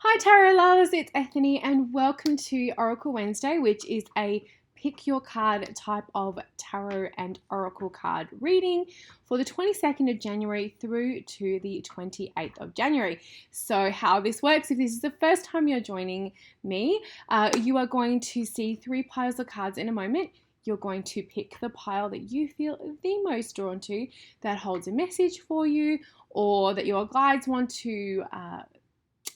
Hi Tarot lovers, it's Ethany and welcome to Oracle Wednesday, which is a pick your card type of tarot and oracle card reading for the 22nd of January through to the 28th of January. So how this works, if this is the first time you're joining me, you are going to see three piles of cards in a moment. You're going to pick the pile that you feel the most drawn to, that holds a message for you, or that your guides want to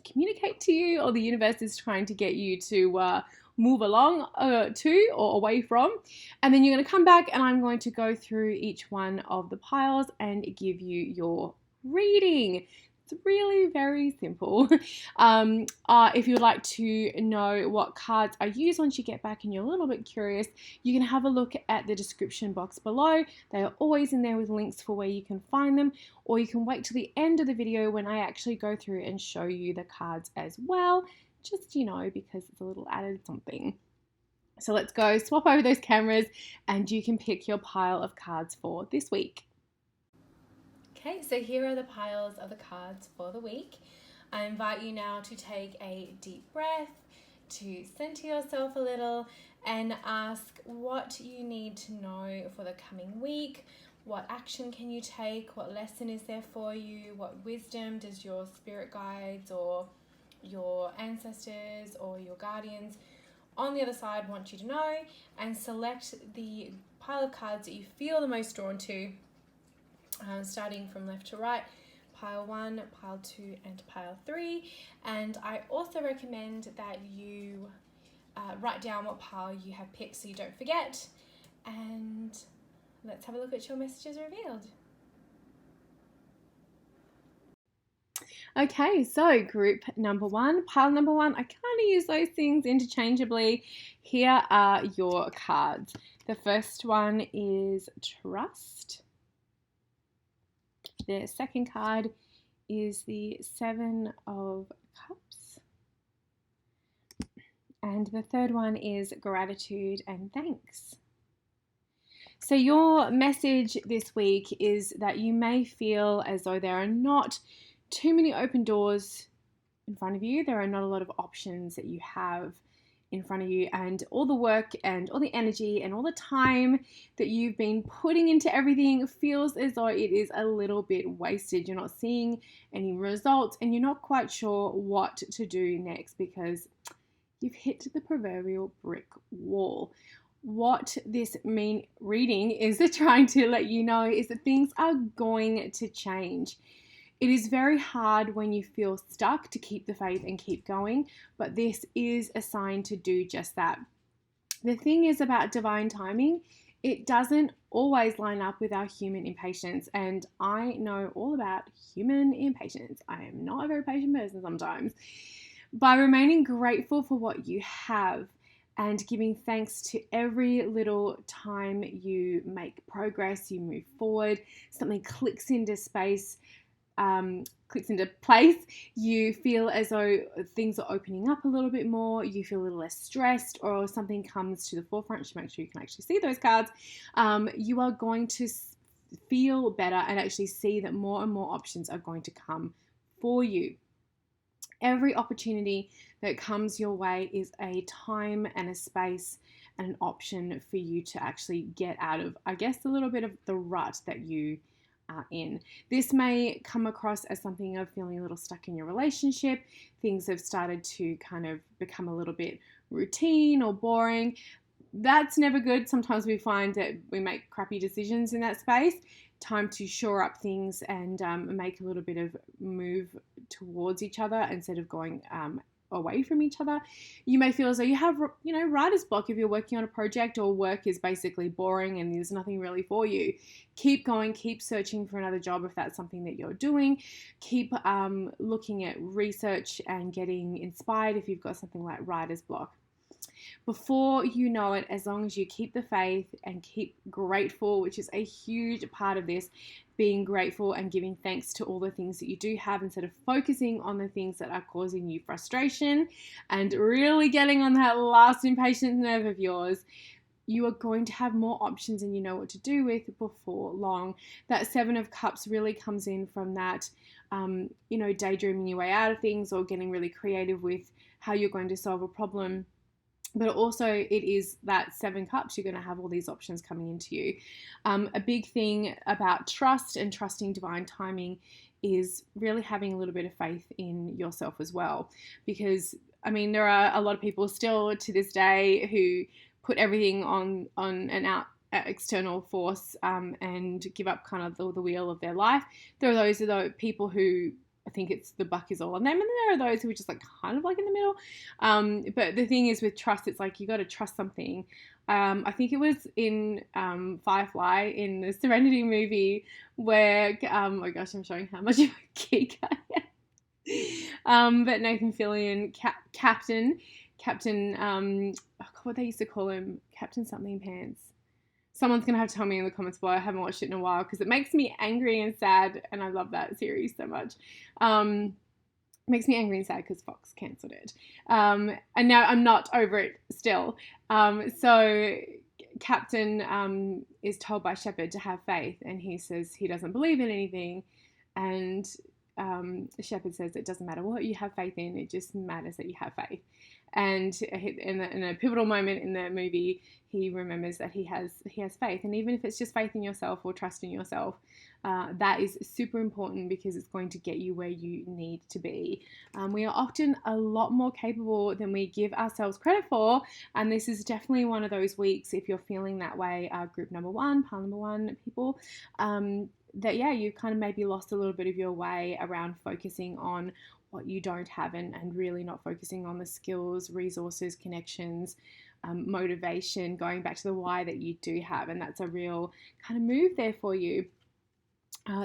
communicate to you, or the universe is trying to get you to move along to or away from. And then you're going to come back and I'm going to go through each one of the piles and give you your reading. It's really very simple. If you would like to know what cards I use once you get back and you're a little bit curious, you can have a look at the description box below. They are always in there with links for where you can find them, or you can wait till the end of the video when I actually go through and show you the cards as well, just, because it's a little added something. So let's go swap over those cameras and you can pick your pile of cards for this week. Okay, so here are the piles of the cards for the week. I invite you now to take a deep breath, to center yourself a little and ask what you need to know for the coming week. What action can you take? What lesson is there for you? What wisdom does your spirit guides or your ancestors or your guardians on the other side want you to know? And select the pile of cards that you feel the most drawn to. Starting from left to right, pile 1, pile 2 and pile 3. And I also recommend that you write down what pile you have picked so you don't forget. And let's have a look at your messages revealed. Okay, so group number 1, pile number 1, I kind of use those things interchangeably. Here are your cards. The first one is Trust. The second card is the Seven of Cups. And the third one is Gratitude and Thanks. So your message this week is that you may feel as though there are not too many open doors in front of you. There are not a lot of options that you have in front of you, and all the work and all the energy and all the time that you've been putting into everything feels as though it is a little bit wasted. You're not seeing any results and you're not quite sure what to do next because you've hit the proverbial brick wall. What this reading is trying to let you know is that things are going to change. It is very hard when you feel stuck to keep the faith and keep going, but this is a sign to do just that. The thing is about divine timing, it doesn't always line up with our human impatience, and I know all about human impatience. I am not a very patient person sometimes. By remaining grateful for what you have and giving thanks to every little time you make progress, you move forward, something clicks into space, clicks into place, you feel as though things are opening up a little bit more, you feel a little less stressed, or something comes to the forefront to make sure you can actually see those cards, you are going to feel better and actually see that more and more options are going to come for you. Every opportunity that comes your way is a time and a space and an option for you to actually get out of, I guess, a little bit of the rut that you are in. This may come across as something of feeling a little stuck in your relationship. Things have started to kind of become a little bit routine or boring. That's never good. Sometimes we find that we make crappy decisions in that space. Time to shore up things and make a little bit of move towards each other instead of going away from each other. You may feel as though you have, writer's block if you're working on a project, or work is basically boring and there's nothing really for you. Keep going, keep searching for another job if that's something that you're doing. Keep looking at research and getting inspired if you've got something like writer's block. Before you know it, as long as you keep the faith and keep grateful, which is a huge part of this, being grateful and giving thanks to all the things that you do have instead of focusing on the things that are causing you frustration and really getting on that last impatient nerve of yours, you are going to have more options and you know what to do with before long. That Seven of Cups really comes in from that, daydreaming your way out of things or getting really creative with how you're going to solve a problem. But also it is that Seven Cups, you're going to have all these options coming into you. A big thing about trust and trusting divine timing is really having a little bit of faith in yourself as well. Because, there are a lot of people still to this day who put everything on an external force and give up kind of the wheel of their life. There are those people who I think it's the buck is all on them, and there are those who are just like kind of like in the middle. But the thing is with trust, it's like you got to trust something. I think it was in Firefly in the Serenity movie where oh my gosh, I'm showing how much of a geek I am. But Nathan Fillion, Captain, what they used to call him, Captain something pants. Someone's going to have to tell me in the comments below. I haven't watched it in a while because it makes me angry and sad, and I love that series so much. It makes me angry and sad because Fox cancelled it. And now I'm not over it still. So Captain is told by Shepard to have faith, and he says he doesn't believe in anything. And Shepard says it doesn't matter what you have faith in, it just matters that you have faith. And in a pivotal moment in the movie, he remembers that he has faith, and even if it's just faith in yourself or trust in yourself, that is super important because it's going to get you where you need to be. We are often a lot more capable than we give ourselves credit for, and this is definitely one of those weeks if you're feeling that way, group number one, pile number one people, that you've kind of maybe lost a little bit of your way around focusing on what you don't have and really not focusing on the skills, resources, connections, motivation, going back to the why that you do have. And that's a real kind of move there for you.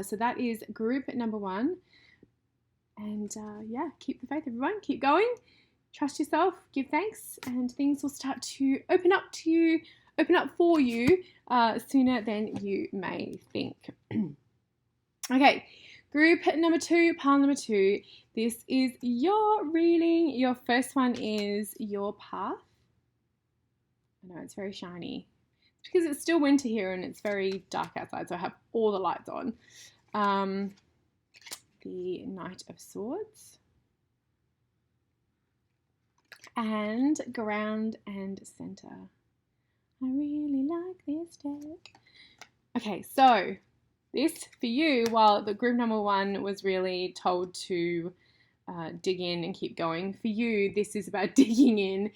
So that is group number one. And keep the faith, everyone. Keep going. Trust yourself. Give thanks. And things will start to open up for you sooner than you may think. Okay. Group number two, pile number two. This is your reading. Your first one is your path. I know it's very shiny. It's because it's still winter here and it's very dark outside, so I have all the lights on. The Knight of Swords. And Ground and Center. I really like this deck. Okay, so this for you, while the group number one was really told to dig in and keep going, for you, this is about digging in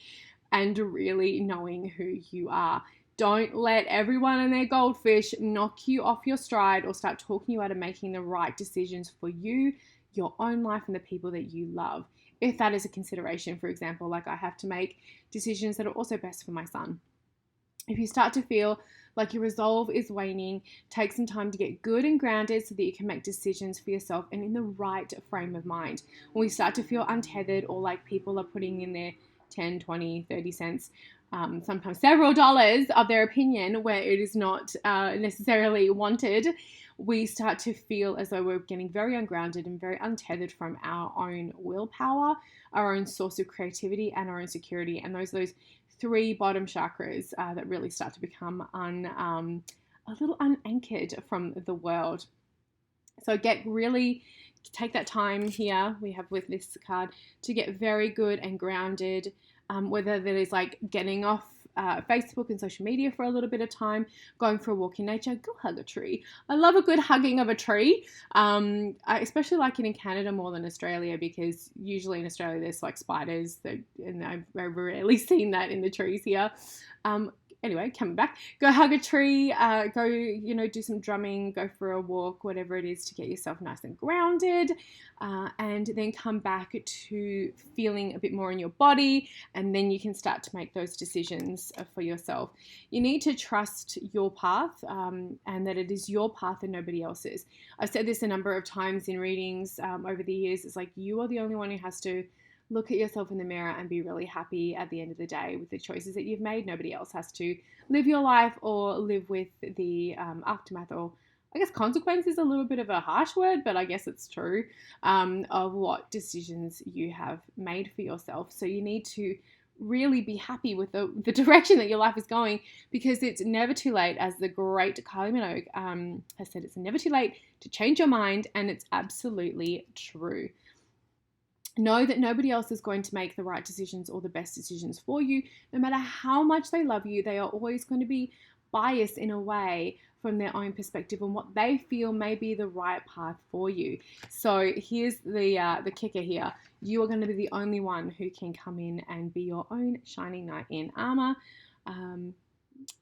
and really knowing who you are. Don't let everyone and their goldfish knock you off your stride or start talking you out of making the right decisions for you, your own life, and the people that you love. If that is a consideration, for example, like I have to make decisions that are also best for my son. If you start to feel like your resolve is waning, take some time to get good and grounded so that you can make decisions for yourself and in the right frame of mind. When we start to feel untethered or like people are putting in their 10, 20, 30 cents, sometimes several dollars of their opinion where it is not necessarily wanted, we start to feel as though we're getting very ungrounded and very untethered from our own willpower, our own source of creativity, and our own security. And those three bottom chakras that really start to become a little unanchored from the world. So take that time here, we have with this card, to get very good and grounded, whether that is like getting off Facebook and social media for a little bit of time, going for a walk in nature, go hug a tree. I love a good hugging of a tree. I especially like it in Canada more than Australia, because usually in Australia there's like spiders, and I've rarely seen that in the trees here. Anyway, coming back, go hug a tree, go, do some drumming, go for a walk, whatever it is to get yourself nice and grounded, and then come back to feeling a bit more in your body, and then you can start to make those decisions for yourself. You need to trust your path, and that it is your path and nobody else's. I've said this a number of times in readings over the years. It's like you are the only one who has to look at yourself in the mirror and be really happy at the end of the day with the choices that you've made. Nobody else has to live your life or live with the aftermath, or I guess consequence is a little bit of a harsh word, but I guess it's true, of what decisions you have made for yourself. So you need to really be happy with the direction that your life is going, because it's never too late. As the great Kylie Minogue has said, it's never too late to change your mind, and it's absolutely true. Know that nobody else is going to make the right decisions or the best decisions for you. No matter how much they love you, they are always going to be biased in a way from their own perspective and what they feel may be the right path for you. So here's the kicker here. You are going to be the only one who can come in and be your own shining knight in armor.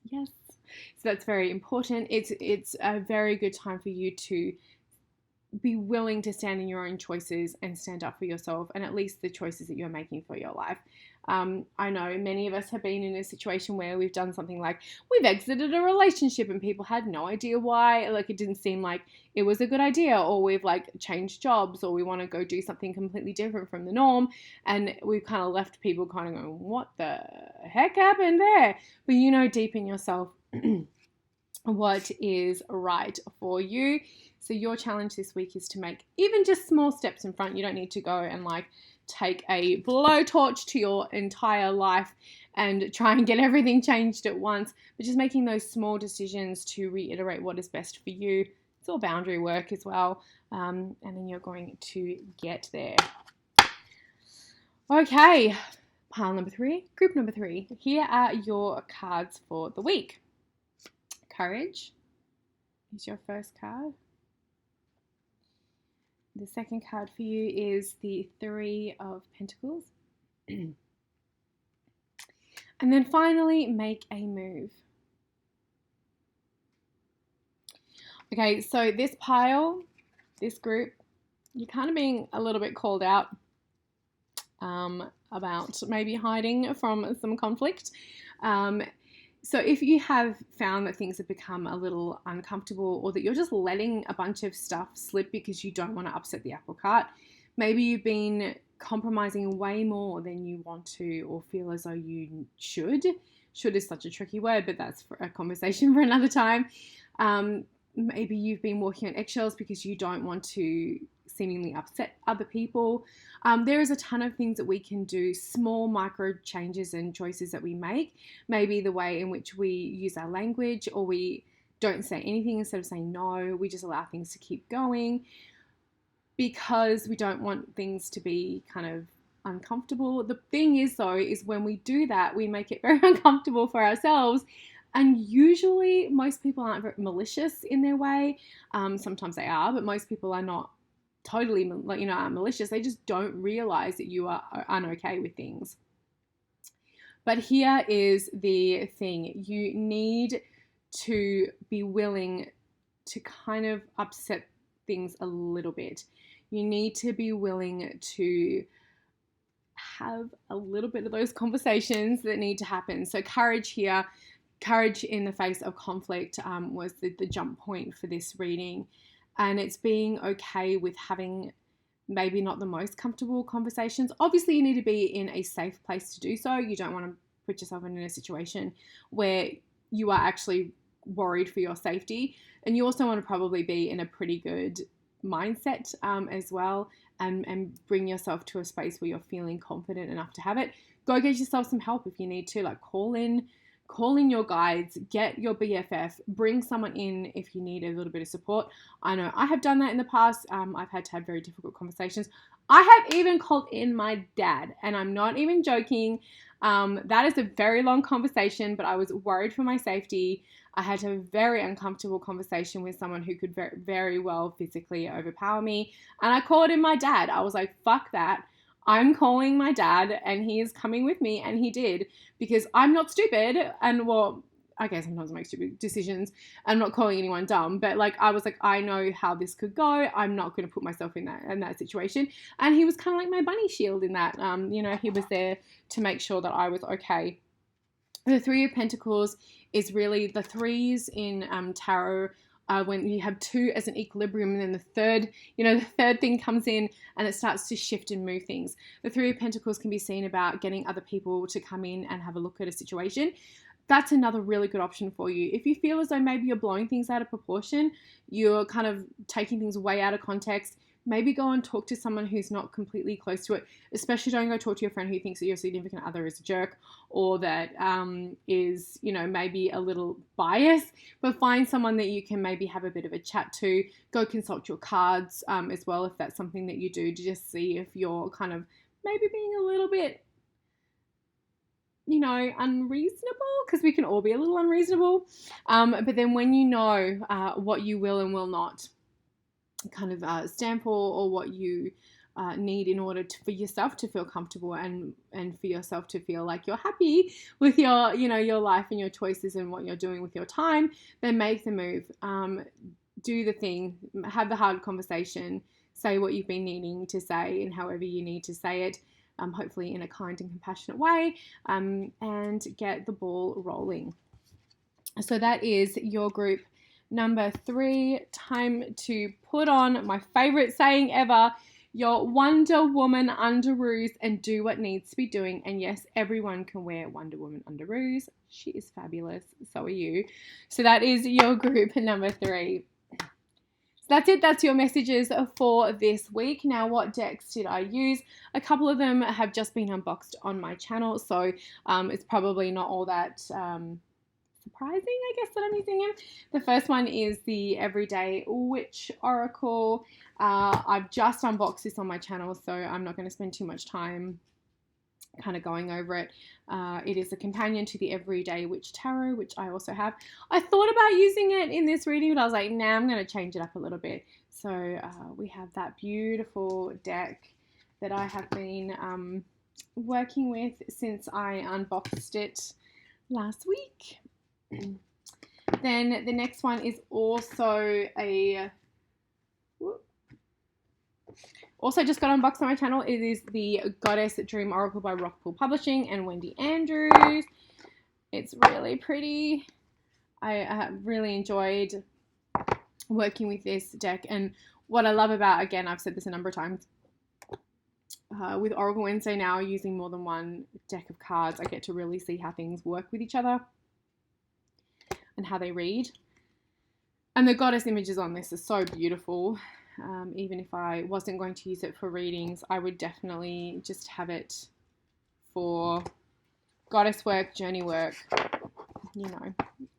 Yes. So that's very important. It's a very good time for you to be willing to stand in your own choices and stand up for yourself, and at least the choices that you're making for your life. I know many of us have been in a situation where we've done something like we've exited a relationship and people had no idea why, like it didn't seem like it was a good idea, or we've like changed jobs, or we want to go do something completely different from the norm, and we've kind of left people kind of going, what the heck happened there? But you know deep in yourself what is right for you. So your challenge this week is to make even just small steps in front. You don't need to go and like take a blowtorch to your entire life and try and get everything changed at once, but just making those small decisions to reiterate what is best for you. It's all boundary work as well. And then you're going to get there. Okay, pile number 3, group number 3. Here are your cards for the week. Courage is your first card. The second card for you is the 3 of Pentacles. And then finally, make a move. Okay, so this pile, this group, you're kind of being a little bit called out about maybe hiding from some conflict. So if you have found that things have become a little uncomfortable, or that you're just letting a bunch of stuff slip because you don't want to upset the apple cart, maybe you've been compromising way more than you want to or feel as though you should. Should is such a tricky word, but that's for a conversation for another time. Maybe you've been walking on eggshells because you don't want to seemingly upset other people. There is a ton of things that we can do, small micro changes and choices that we make. Maybe the way in which we use our language, or we don't say anything instead of saying no. We just allow things to keep going because we don't want things to be kind of uncomfortable. The thing is though, is when we do that, we make it very uncomfortable for ourselves. And usually most people aren't very malicious in their way. Sometimes they are, but most people are not totally, aren't malicious. They just don't realize that you are unokay with things. But here is the thing. You need to be willing to kind of upset things a little bit. You need to be willing to have a little bit of those conversations that need to happen. So courage here. Courage in the face of conflict was the jump point for this reading. And it's being okay with having maybe not the most comfortable conversations. Obviously, you need to be in a safe place to do so. You don't want to put yourself in a situation where you are actually worried for your safety. And you also want to probably be in a pretty good mindset as well, and bring yourself to a space where you're feeling confident enough to have it. Go get yourself some help if you need to, like call in your guides, get your BFF, bring someone in if you need a little bit of support. I know I have done that in the past. I've had to have very difficult conversations. I have even called in my dad, and I'm not even joking. That is a very long conversation, but I was worried for my safety. I had a very uncomfortable conversation with someone who could very, very well physically overpower me. And I called in my dad. I was like, fuck that. I'm calling my dad and he is coming with me, and he did, because I'm not stupid. And well, I guess sometimes I make stupid decisions. I'm not calling anyone dumb, but like I was like, I know how this could go. I'm not going to put myself in that situation. And he was kind of like my bunny shield in that. He was there to make sure that I was okay. The 3 of Pentacles is really the 3s in tarot. When you have 2 as an equilibrium, and then the third thing comes in and it starts to shift and move things. The 3 of Pentacles can be seen about getting other people to come in and have a look at a situation. That's another really good option for you. If you feel as though maybe you're blowing things out of proportion, you're kind of taking things way out of context, maybe go and talk to someone who's not completely close to it. Especially don't go talk to your friend who thinks that your significant other is a jerk, or that is, maybe a little biased. But find someone that you can maybe have a bit of a chat to. Go consult your cards as well, if that's something that you do, to just see if you're kind of maybe being a little bit, unreasonable, because we can all be a little unreasonable. But then when you know what you will and will not kind of stand for, or what you need in order for yourself to feel comfortable, and for yourself to feel like you're happy with your, your life and your choices and what you're doing with your time, then make the move. Do the thing, have the hard conversation, say what you've been needing to say and however you need to say it, hopefully in a kind and compassionate way, and get the ball rolling. So that is your group number 3. Time to put on my favorite saying ever, your Wonder Woman underoos, and do what needs to be doing. And yes, everyone can wear Wonder Woman underoos. She is fabulous. So are you. So that is your group number 3. So that's it. That's your messages for this week. Now, what decks did I use? A couple of them have just been unboxed on my channel, so it's probably not all that surprising, I guess, that I'm using them. The first one is the Everyday Witch Oracle. I've just unboxed this on my channel, so I'm not going to spend too much time kind of going over it. It is a companion to the Everyday Witch Tarot, which I also have. I thought about using it in this reading, but I was like, nah, I'm going to change it up a little bit. So we have that beautiful deck that I have been working with since I unboxed it last week. Then the next one is also also just got unboxed on my channel. It is the Goddess Dream Oracle by Rockpool Publishing and Wendy Andrews. It's really pretty. I really enjoyed working with this deck, and what I love about, again, I've said this a number of times, with Oracle Wednesday now, using more than one deck of cards, I get to really see how things work with each other and how they read. And the goddess images on this are so beautiful. Even if I wasn't going to use it for readings, I would definitely just have it for goddess work, journey work,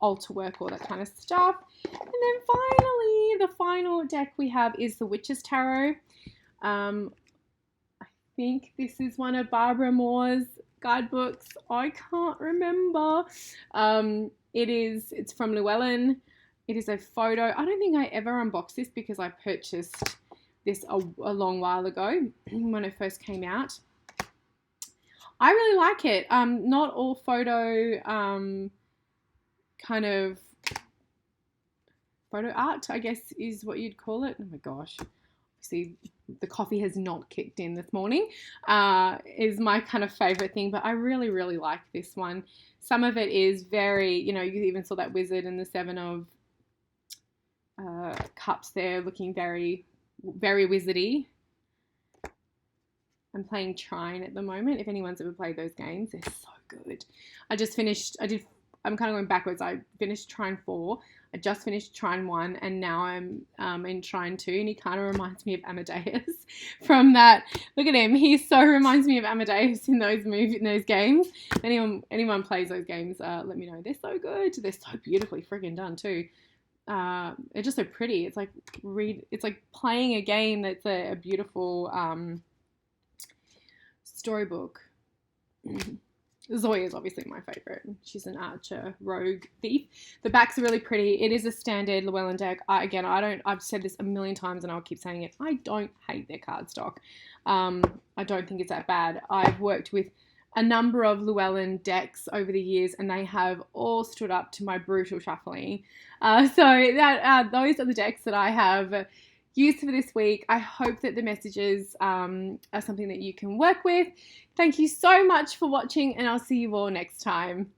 altar work, all that kind of stuff. And then finally, the final deck we have is the Witch's Tarot. I think this is one of Barbara Moore's guidebooks. I can't remember. It's from Llewellyn. It is a photo. I don't think I ever unboxed this because I purchased this a long while ago when it first came out. I really like it. Not all photo kind of photo art, I guess, is what you'd call it. Oh my gosh. See, the coffee has not kicked in this morning. Is my kind of favorite thing, but I really, really like this one. Some of it is very, you even saw that wizard and the 7 of cups there, looking very, very wizardy. I'm playing Trine at the moment. If anyone's ever played those games, they're so good. I'm kind of going backwards. I finished Trine 4. I just finished Trine 1, and now I'm in Trine 2, and he kind of reminds me of Amadeus from that. Look at him. He so reminds me of Amadeus in those games. Anyone plays those games, let me know. They're so good. They're so beautifully friggin' done too. They're just so pretty. It's like playing a game that's a beautiful storybook. Zoya is obviously my favorite. She's an archer, rogue, thief. The backs are really pretty. It is a standard Llewellyn deck. I've said this a million times and I'll keep saying it. I don't hate their cardstock. I don't think it's that bad. I've worked with a number of Llewellyn decks over the years, and they have all stood up to my brutal shuffling. Those are the decks that I have used for this week. I hope that the messages are something that you can work with. Thank you so much for watching, and I'll see you all next time.